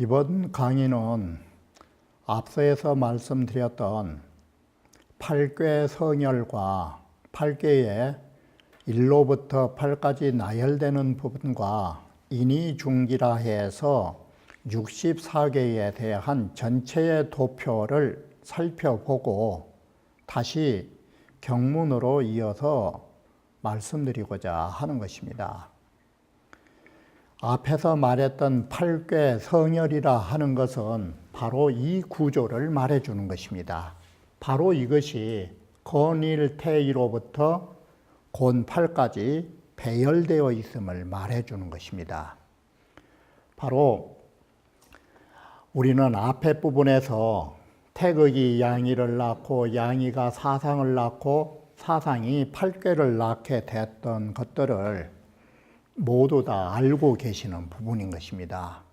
이번 강의는 앞서에서 말씀드렸던 8卦성열과 8卦의 1로부터 8까지 나열되는 부분과 인이중기라 해서 64개에 대한 전체의 도표를 살펴보고 다시 경문으로 이어서 말씀드리고자 하는 것입니다. 앞에서 말했던 8卦성열이라 하는 것은 바로 이 구조를 말해주는 것입니다. 바로 이것이 건일태이로부터 곤8까지 배열되어 있음을 말해주는 것입니다. 바로 우리는 앞에 부분에서 태극이 양이를 낳고 양이가 사상을 낳고 사상이 8卦를 낳게 됐던 것들을 모두 다 알고 계시는 부분인 것입니다.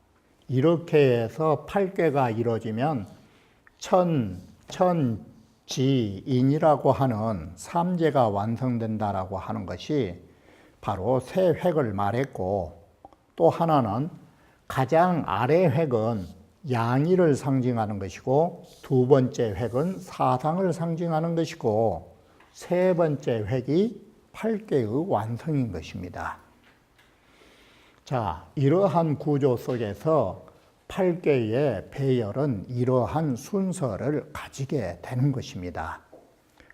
이렇게 해서 8卦가 이루어지면 천지인이라고 하는 삼재가 완성된다라고 하는 것이 바로 세 획을 말했고, 또 하나는 가장 아래 획은 양이를 상징하는 것이고, 두 번째 획은 사상을 상징하는 것이고, 세 번째 획이 8卦의 완성인 것입니다. 자, 이러한 구조 속에서 8卦의 배열은 이러한 순서를 가지게 되는 것입니다.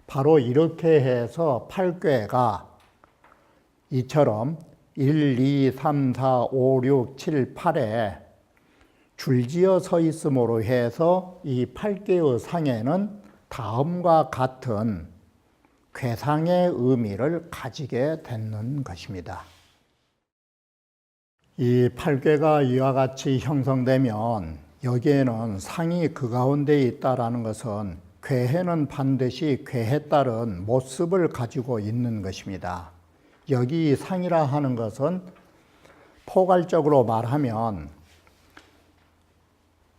바로 이렇게 해서 8卦가 이처럼 1, 2, 3, 4, 5, 6, 7, 8에 줄지어 서 있음으로 해서 이 8卦의 상에는 다음과 같은 궤상의 의미를 가지게 되는 것입니다. 이 8卦가 이와 같이 형성되면 여기에는 상이 그 가운데 있다라는 것은 궤해는 반드시 궤에 따른 모습을 가지고 있는 것입니다. 여기 상이라 하는 것은 포괄적으로 말하면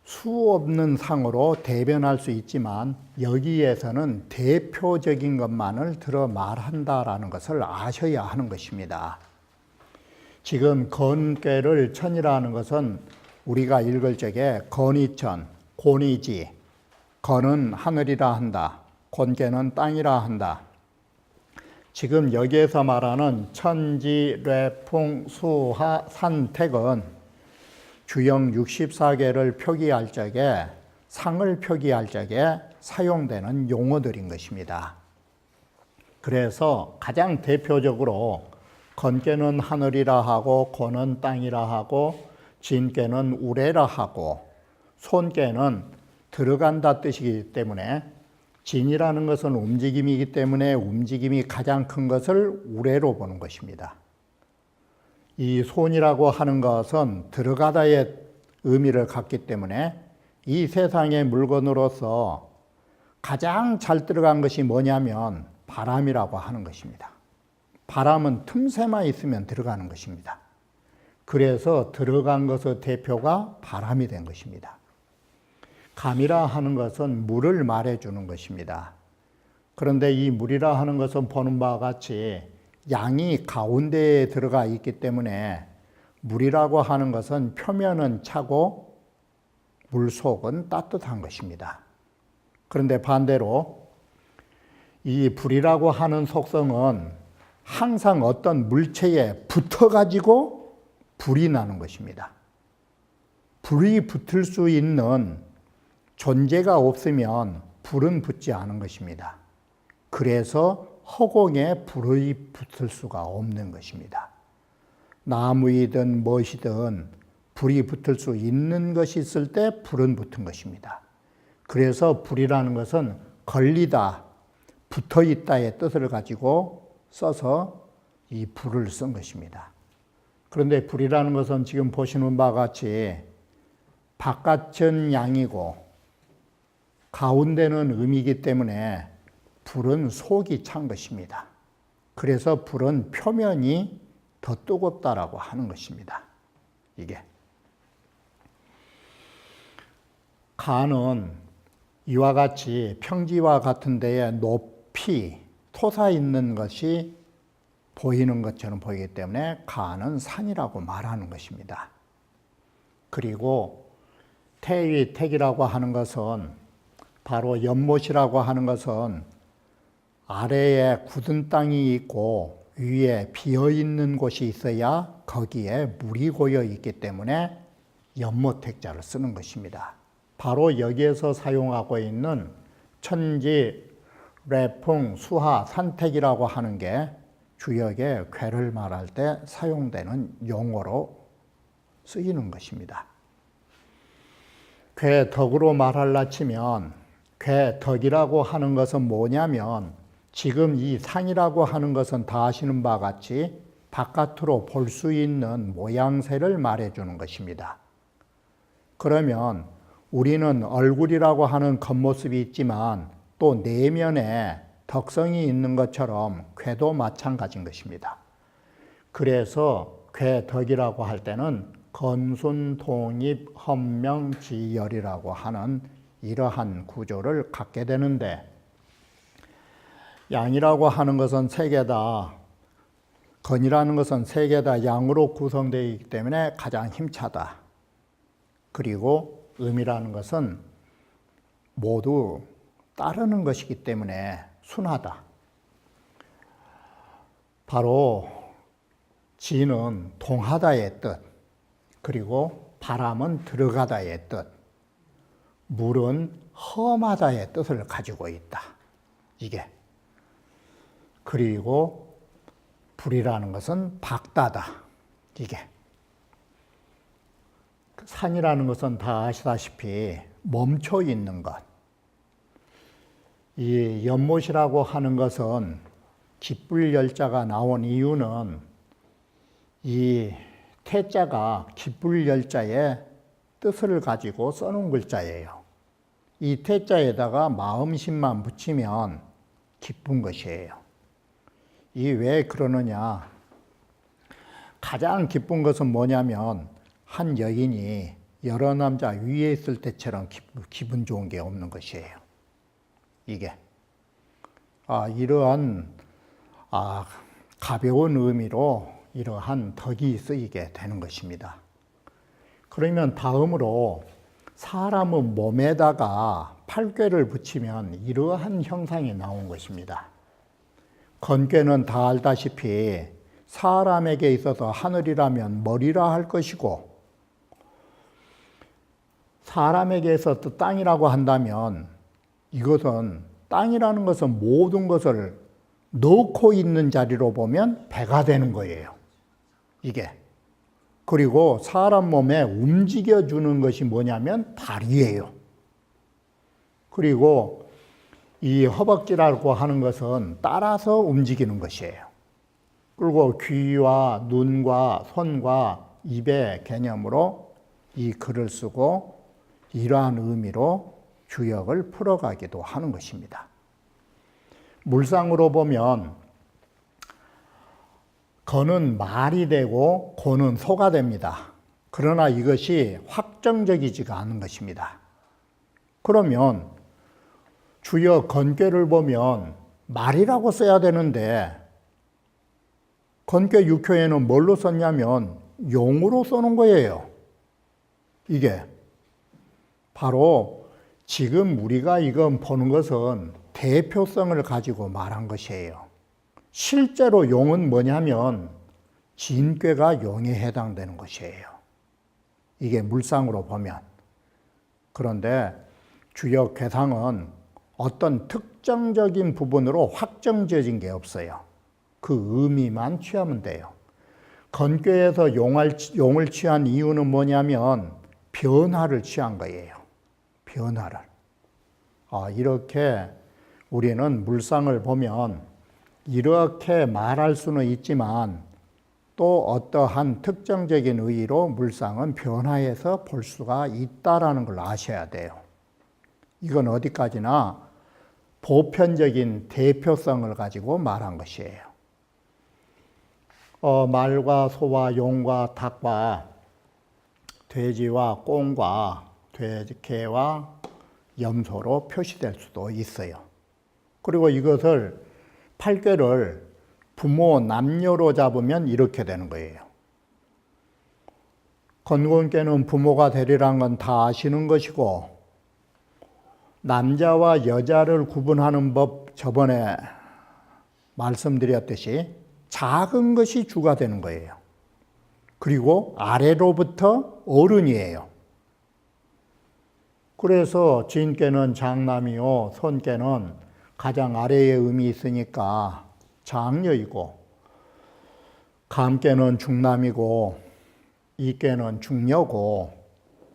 수 없는 상으로 대변할 수 있지만 여기에서는 대표적인 것만을 들어 말한다라는 것을 아셔야 하는 것입니다. 지금 건卦를 천이라는 것은 우리가 읽을 적에 건이천, 곤이지, 건은 하늘이라 한다, 곤卦는 땅이라 한다. 지금 여기에서 말하는 천지, 례풍, 수하, 산, 택은 주영 64개를 표기할 적에, 상을 표기할 적에 사용되는 용어들인 것입니다. 그래서 가장 대표적으로 건卦는 하늘이라 하고, 곤은 땅이라 하고, 진卦는 우레라 하고, 손卦는 들어간다 뜻이기 때문에, 진이라는 것은 움직임이기 때문에 움직임이 가장 큰 것을 우레로 보는 것입니다. 이 손이라고 하는 것은 들어가다의 의미를 갖기 때문에 이 세상의 물건으로서 가장 잘 들어간 것이 뭐냐면 바람이라고 하는 것입니다. 바람은 틈새만 있으면 들어가는 것입니다. 그래서 들어간 것의 대표가 바람이 된 것입니다. 감이라 하는 것은 물을 말해주는 것입니다. 그런데 이 물이라 하는 것은 보는 바와 같이 양이 가운데에 들어가 있기 때문에 물이라고 하는 것은 표면은 차고 물속은 따뜻한 것입니다. 그런데 반대로 이 불이라고 하는 속성은 항상 어떤 물체에 붙어가지고 불이 나는 것입니다. 불이 붙을 수 있는 존재가 없으면 불은 붙지 않은 것입니다. 그래서 허공에 불이 붙을 수가 없는 것입니다. 나무이든 무엇이든 불이 붙을 수 있는 것이 있을 때 불은 붙은 것입니다. 그래서 불이라는 것은 걸리다, 붙어있다의 뜻을 가지고 써서 이 불을 쓴 것입니다. 그런데 불이라는 것은 지금 보시는 바와 같이 바깥은 양이고 가운데는 음이기 때문에 불은 속이 찬 것입니다. 그래서 불은 표면이 더 뜨겁다라고 하는 것입니다. 이게. 간은 이와 같이 평지와 같은 데에 높이 솟아 있는 것이 보이는 것처럼 보이기 때문에 간은 산이라고 말하는 것입니다. 그리고 태위택이라고 하는 것은 바로 연못이라고 하는 것은 아래에 굳은 땅이 있고 위에 비어 있는 곳이 있어야 거기에 물이 고여 있기 때문에 연못택자를 쓰는 것입니다. 바로 여기에서 사용하고 있는 천지, 래풍, 수하, 산택이라고 하는 게 주역의 궤를 말할 때 사용되는 용어로 쓰이는 것입니다. 궤덕으로 말하려 치면 궤덕이라고 하는 것은 뭐냐면 지금 이 산이라고 하는 것은 다 아시는 바와 같이 바깥으로 볼 수 있는 모양새를 말해주는 것입니다. 그러면 우리는 얼굴이라고 하는 겉모습이 있지만 또 내면에 덕성이 있는 것처럼 궤도 마찬가지인 것입니다. 그래서 궤덕이라고 할 때는 건순통입 헌명지열이라고 하는 이러한 구조를 갖게 되는데, 양이라고 하는 것은 세 개다, 건이라는 것은 세 개다 양으로 구성되어 있기 때문에 가장 힘차다. 그리고 음이라는 것은 모두 따르는 것이기 때문에 순하다. 바로 지는 동하다의 뜻, 그리고 바람은 들어가다의 뜻, 물은 험하다의 뜻을 가지고 있다. 이게. 그리고 불이라는 것은 밝다다. 이게. 산이라는 것은 다 아시다시피 멈춰 있는 것. 이 연못이라고 하는 것은 깃불열자가 나온 이유는 이 태자가 깃불열자의 뜻을 가지고 써놓은 글자예요. 이 태자에다가 마음심만 붙이면 기쁜 것이에요. 이 왜 그러느냐? 가장 기쁜 것은 뭐냐면 한 여인이 여러 남자 위에 있을 때처럼 기분 좋은 게 없는 것이에요. 이게. 이러한 가벼운 의미로 이러한 덕이 쓰이게 되는 것입니다. 그러면 다음으로 사람의 몸에다가 팔괘를 붙이면 이러한 형상이 나온 것입니다. 건괘는 다 알다시피 사람에게 있어서 하늘이라면 머리라 할 것이고, 사람에게 있어서 땅이라고 한다면 이것은 땅이라는 것은 모든 것을 넣고 있는 자리로 보면 배가 되는 거예요. 이게. 그리고 사람 몸에 움직여주는 것이 뭐냐면 다리예요. 그리고 이 허벅지라고 하는 것은 따라서 움직이는 것이에요. 그리고 귀와 눈과 손과 입의 개념으로 이 글을 쓰고 이러한 의미로 주역을 풀어가기도 하는 것입니다. 물상으로 보면 건은 말이 되고 고는 소가 됩니다. 그러나 이것이 확정적이지가 않은 것입니다. 그러면 주역 건괘를 보면 말이라고 써야 되는데 건괘 6호에는 뭘로 썼냐면 용으로 써놓은 거예요. 이게 바로 지금 우리가 이건 보는 것은 대표성을 가지고 말한 것이에요. 실제로 용은 뭐냐면 진꾀가 용에 해당되는 것이에요. 이게 물상으로 보면. 그런데 주역 괴상은 어떤 특정적인 부분으로 확정지어진 게 없어요. 그 의미만 취하면 돼요. 건괘에서 용을 취한 이유는 뭐냐면 변화를 취한 거예요. 변화를. 이렇게 우리는 물상을 보면 이렇게 말할 수는 있지만 또 어떠한 특정적인 의의로 물상은 변화해서 볼 수가 있다라는 걸 아셔야 돼요. 이건 어디까지나 보편적인 대표성을 가지고 말한 것이에요. 말과 소와 용과 닭과 돼지와 꽁과 개와 염소로 표시될 수도 있어요. 그리고 이것을 8꾀를 부모 남녀로 잡으면 이렇게 되는 거예요. 건곤께는 부모가 되리란 건 다 아시는 것이고, 남자와 여자를 구분하는 법 저번에 말씀드렸듯이 작은 것이 주가 되는 거예요. 그리고 아래로부터 어른이에요. 그래서 진께는 장남이요, 손께는 가장 아래에 음이 있으니까 장녀이고, 감께는 중남이고, 이께는 중녀고,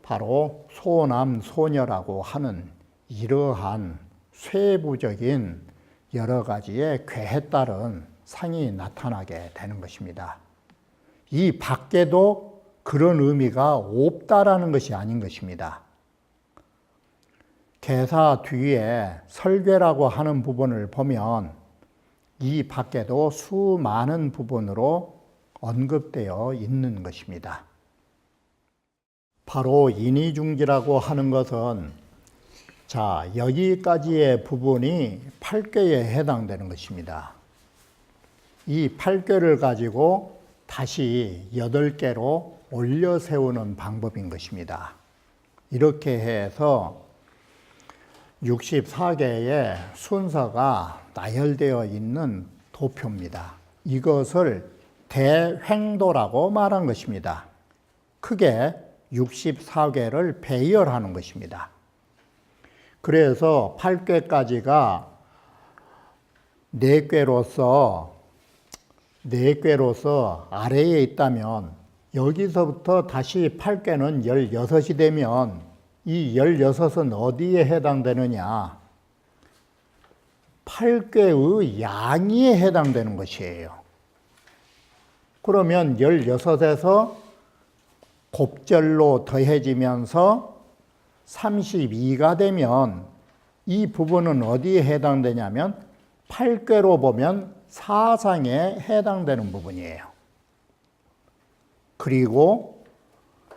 바로 소남, 소녀라고 하는 이러한 쇠부적인 여러 가지의 궤에 따른 상이 나타나게 되는 것입니다. 이 밖에도 그런 의미가 없다라는 것이 아닌 것입니다. 계사 뒤에 설괴라고 하는 부분을 보면 이 밖에도 수많은 부분으로 언급되어 있는 것입니다. 바로 인의중지라고 하는 것은 여기까지의 부분이 8꾀에 해당되는 것입니다. 이 8꾀를 가지고 다시 8개로 올려 세우는 방법인 것입니다. 이렇게 해서 64개의 순서가 나열되어 있는 도표입니다. 이것을 대횡도라고 말한 것입니다. 크게 64개를 배열하는 것입니다. 그래서 8꾀까지가 4꾀로서 아래에 있다면 여기서부터 다시 8꾀는 16이 되면 이 16은 어디에 해당되느냐? 8꾀의 양위에 해당되는 것이에요. 그러면 16에서 곱절로 더해지면서 32가 되면 이 부분은 어디에 해당되냐면 8꾀로 보면 사상에 해당되는 부분이에요. 그리고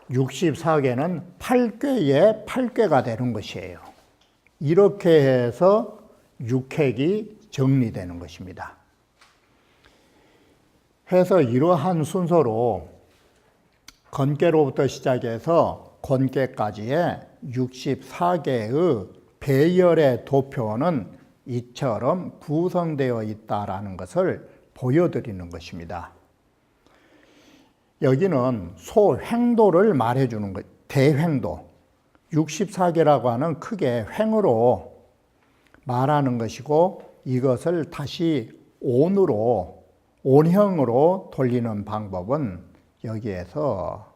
64개는 8꾀의 8꾀가 되는 것이에요. 이렇게 해서 6획이 정리되는 것입니다. 해서 이러한 순서로 건꾀로부터 시작해서 건꾀까지의 64개의 배열의 도표는 이처럼 구성되어 있다라는 것을 보여드리는 것입니다. 여기는 소횡도를 말해주는 것, 대횡도. 64개라고 하는 크게 횡으로 말하는 것이고, 이것을 다시 온형으로 돌리는 방법은 여기에서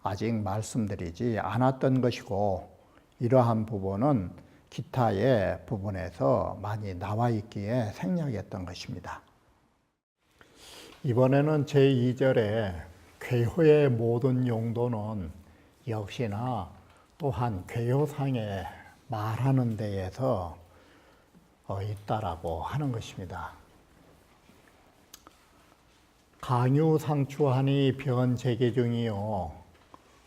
아직 말씀드리지 않았던 것이고, 이러한 부분은 기타의 부분에서 많이 나와 있기에 생략했던 것입니다. 이번에는 제2절에 궤호의 모든 용도는 역시나 또한 궤호상에 말하는 데에서 있다라고 하는 것입니다. 강유상추하니 변재계중이요,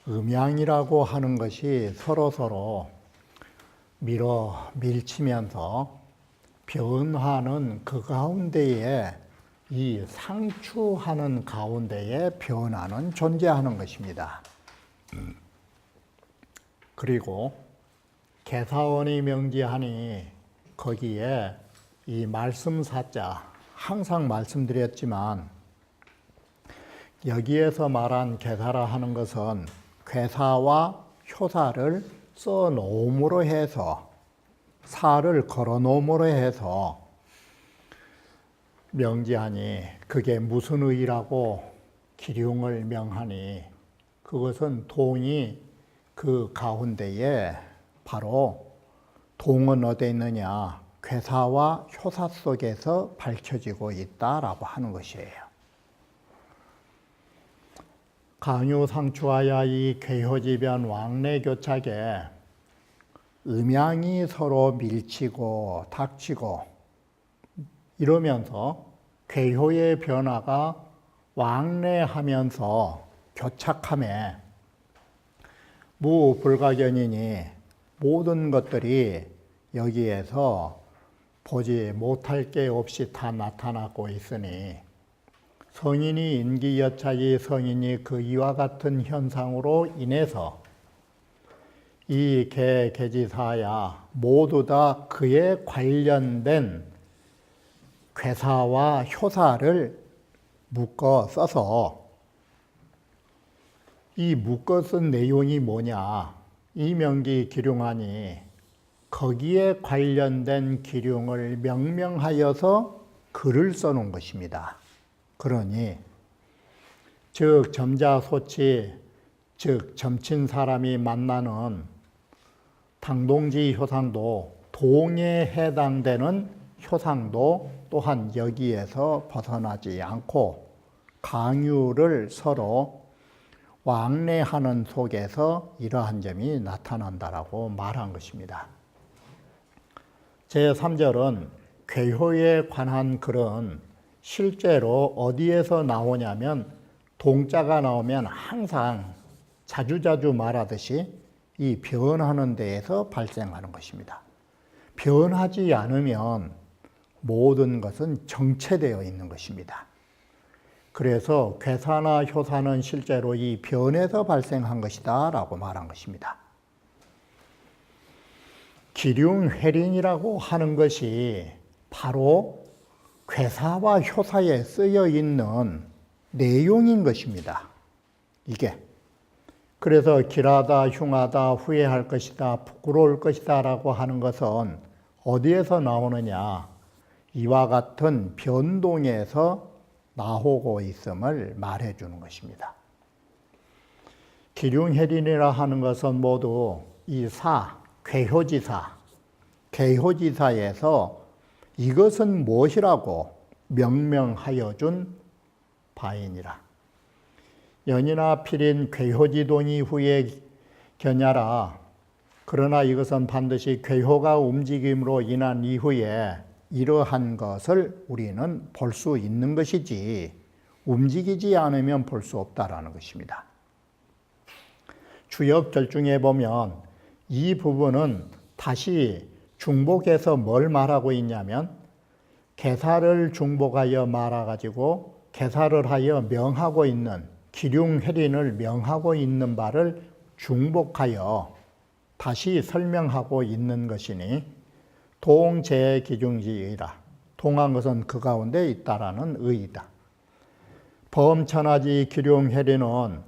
음양이라고 하는 것이 서로 밀치면서 변화는 그 가운데에 이 상추하는 가운데에 변화는 존재하는 것입니다. 그리고 개사원이 명지하니 거기에 이 말씀사자, 항상 말씀드렸지만 여기에서 말한 개사라 하는 것은 괴사와 효사를 써 놓음으로 해서, 사를 걸어 놓음으로 해서 명지하니 그게 무슨 의라고 기륭을 명하니, 그것은 동이 그 가운데에 바로 동은 어디에 있느냐, 괴사와 효사 속에서 밝혀지고 있다라고 하는 것이에요. 강유상추하여 이 궤호지변 왕래교착에 음양이 서로 밀치고 닥치고 이러면서 괴효의 변화가 왕래하면서 교착함에 무불가견이니 모든 것들이 여기에서 보지 못할 게 없이 다 나타나고 있으니 성인이 인기여차기 성인이 그 이와 같은 현상으로 인해서 이 개지사야 모두 다 그에 관련된 괴사와 효사를 묶어 써서 이 묶어 쓴 내용이 뭐냐? 이명기 기륭하니 거기에 관련된 기륭을 명명하여서 글을 써놓은 것입니다. 그러니 즉 점자소치 즉 점친 사람이 만나는 당동지 효상도 동에 해당되는 효상도 또한 여기에서 벗어나지 않고 강유를 서로 왕래하는 속에서 이러한 점이 나타난다라고 말한 것입니다. 제3절은 괴효에 관한 글은 실제로 어디에서 나오냐면 동자가 나오면 항상 자주자주 말하듯이 이 변하는 데에서 발생하는 것입니다. 변하지 않으면 모든 것은 정체되어 있는 것입니다. 그래서 괴사나 효사는 실제로 이 변에서 발생한 것이다 라고 말한 것입니다. 기륭회린이라고 하는 것이 바로 괴사와 효사에 쓰여 있는 내용인 것입니다. 이게 그래서 길하다, 흉하다, 후회할 것이다, 부끄러울 것이다 라고 하는 것은 어디에서 나오느냐? 이와 같은 변동에서 나오고 있음을 말해 주는 것입니다. 기륭회린이라 하는 것은 모두 이 괴효지사, 개효지사에서 이것은 무엇이라고 명명하여 준 바이니라. 연이나 필인 괴효지동이 후에 겨냐라. 그러나 이것은 반드시 괴효가 움직임으로 인한 이후에 이러한 것을 우리는 볼 수 있는 것이지 움직이지 않으면 볼 수 없다라는 것입니다. 주역절중에 보면 이 부분은 다시 중복해서 뭘 말하고 있냐면 개사를 중복하여 말아가지고 개사를 하여 명하고 있는 기륭회린을 명하고 있는 바를 중복하여 다시 설명하고 있는 것이니 동제기중지의라. 동한 것은 그 가운데 있다라는 의의다. 범천하지 기륭회린은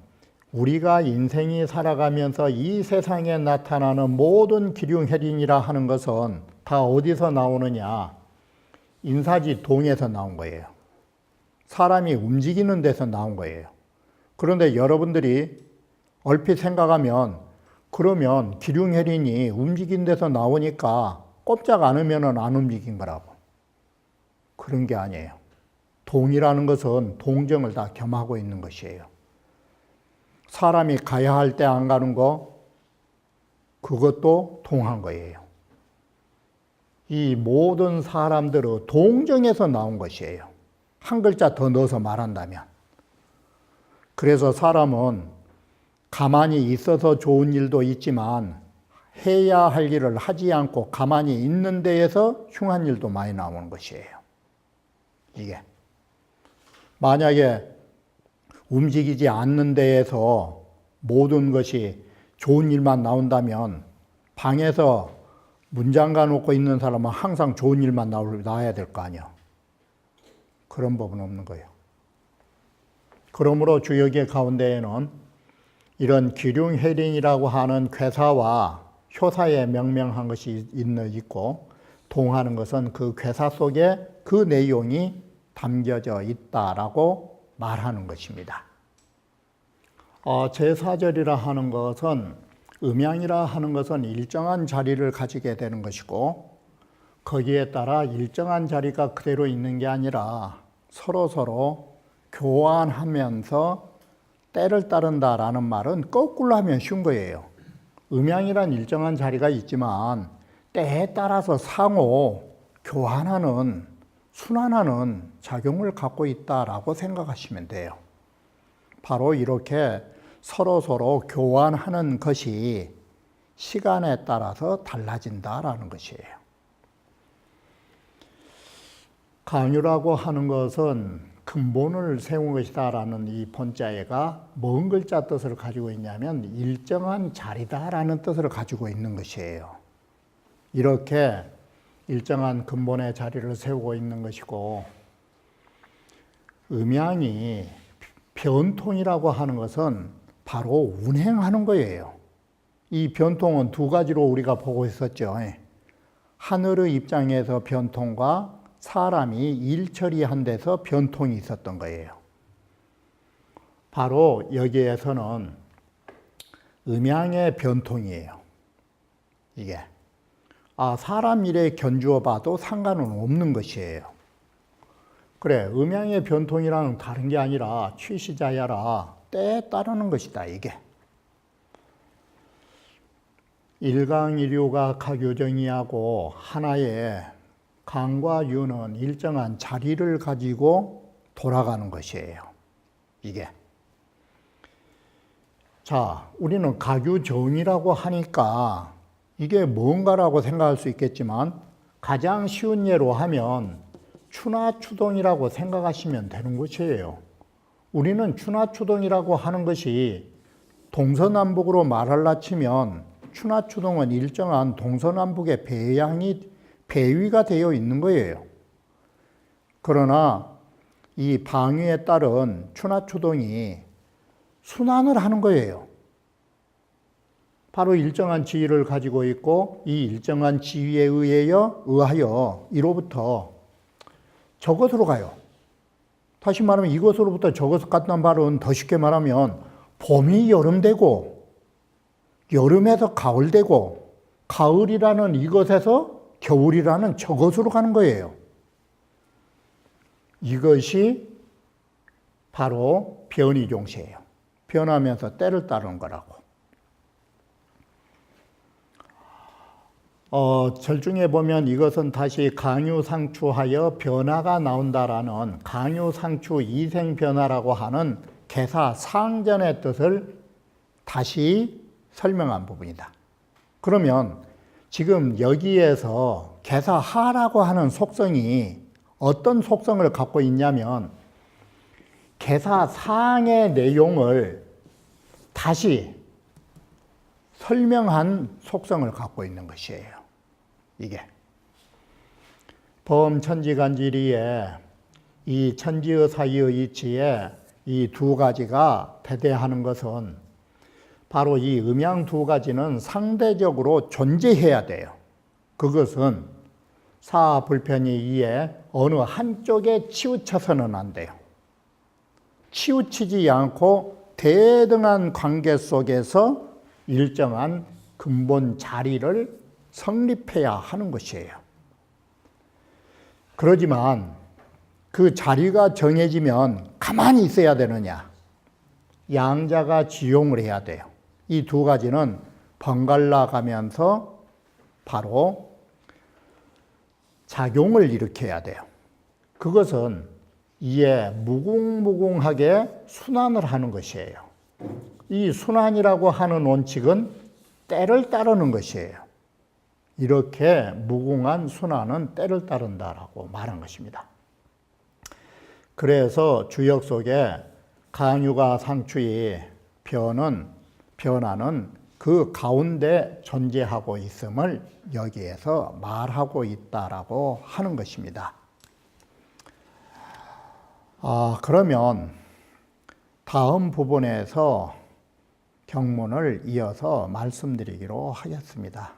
우리가 인생이 살아가면서 이 세상에 나타나는 모든 기륭회린이라 하는 것은 다 어디서 나오느냐? 인사지 동에서 나온 거예요. 사람이 움직이는 데서 나온 거예요. 그런데 여러분들이 얼핏 생각하면 그러면 기륭회린이 움직인 데서 나오니까 꼼짝 않으면 안 움직인 거라고. 그런 게 아니에요. 동이라는 것은 동정을 다 겸하고 있는 것이에요. 사람이 가야 할 때 안 가는 거, 그것도 동한 거예요. 이 모든 사람들의 동정에서 나온 것이에요. 한 글자 더 넣어서 말한다면. 그래서 사람은 가만히 있어서 좋은 일도 있지만 해야 할 일을 하지 않고 가만히 있는 데에서 흉한 일도 많이 나오는 것이에요. 이게 만약에 움직이지 않는 데에서 모든 것이 좋은 일만 나온다면 방에서 문 잠가 놓고 있는 사람은 항상 좋은 일만 나와야 될 거 아니야. 그런 법은 없는 거예요. 그러므로 주역의 가운데에는 이런 기륭회린이라고 하는 괴사와 효사에 명명한 것이 있고 동하는 것은 그 괴사 속에 그 내용이 담겨져 있다라고 말하는 것입니다. 제4절이라 하는 것은 음양이라 하는 것은 일정한 자리를 가지게 되는 것이고 거기에 따라 일정한 자리가 그대로 있는 게 아니라 서로 교환하면서 때를 따른다라는 말은 거꾸로 하면 쉬운 거예요. 음양이란 일정한 자리가 있지만 때에 따라서 상호 교환하는, 순환하는 작용을 갖고 있다라고 생각하시면 돼요. 바로 이렇게 서로 교환하는 것이 시간에 따라서 달라진다라는 것이에요. 강유라고 하는 것은 근본을 세운 것이다라는 이 본자에가 뭔 글자 뜻을 가지고 있냐면 일정한 자리다라는 뜻을 가지고 있는 것이에요. 이렇게 일정한 근본의 자리를 세우고 있는 것이고, 음양이 변통이라고 하는 것은 바로 운행하는 거예요. 이 변통은 두 가지로 우리가 보고 있었죠. 하늘의 입장에서 변통과 사람이 일 처리한 데서 변통이 있었던 거예요. 바로 여기에서는 음양의 변통이에요. 이게 사람 일에 견주어 봐도 상관은 없는 것이에요. 그래, 음양의 변통이랑 다른 게 아니라 취시자야라, 때에 따르는 것이다, 이게. 일강일유가 가교정이하고 하나의 강과 유는 일정한 자리를 가지고 돌아가는 것이에요. 이게. 자, 우리는 가교정이라고 하니까 이게 뭔가라고 생각할 수 있겠지만 가장 쉬운 예로 하면 추나추동이라고 생각하시면 되는 것이에요. 우리는 추나추동이라고 하는 것이 동서남북으로 말할라 치면 추나추동은 일정한 동서남북의 배위가 되어 있는 거예요. 그러나 이 방위에 따른 추나추동이 순환을 하는 거예요. 바로 일정한 지위를 가지고 있고 이 일정한 지위에 의하여 이로부터 저것으로 가요. 다시 말하면 이것으로부터 저것으로 갔단 말은 더 쉽게 말하면 봄이 여름 되고 여름에서 가을 되고 가을이라는 이것에서 겨울이라는 저것으로 가는 거예요. 이것이 바로 변이종시예요. 변하면서 때를 따르는 거라고. 절중에 보면 이것은 다시 강유상추하여 변화가 나온다라는 강유상추 이생변화라고 하는 개사 상전의 뜻을 다시 설명한 부분이다. 그러면 지금 여기에서 개사하라고 하는 속성이 어떤 속성을 갖고 있냐면 개사상의 내용을 다시 설명한 속성을 갖고 있는 것이에요. 이게 범천지간지리에 이 천지의 사이의 이치에 이 두 가지가 대대하는 것은 바로 이 음양 두 가지는 상대적으로 존재해야 돼요. 그것은 사불편이 이에 어느 한쪽에 치우쳐서는 안 돼요. 치우치지 않고 대등한 관계 속에서 일정한 근본 자리를 성립해야 하는 것이에요. 그러지만 그 자리가 정해지면 가만히 있어야 되느냐? 양자가 지용을 해야 돼요. 이 두 가지는 번갈아 가면서 바로 작용을 일으켜야 돼요. 그것은 이에 무궁무궁하게 순환을 하는 것이에요. 이 순환이라고 하는 원칙은 때를 따르는 것이에요. 이렇게 무궁한 순환은 때를 따른다라고 말한 것입니다. 그래서 주역 속에 강유가 상추의 변화는 그 가운데 존재하고 있음을 여기에서 말하고 있다라고 하는 것입니다. 그러면 다음 부분에서 경문을 이어서 말씀드리기로 하겠습니다.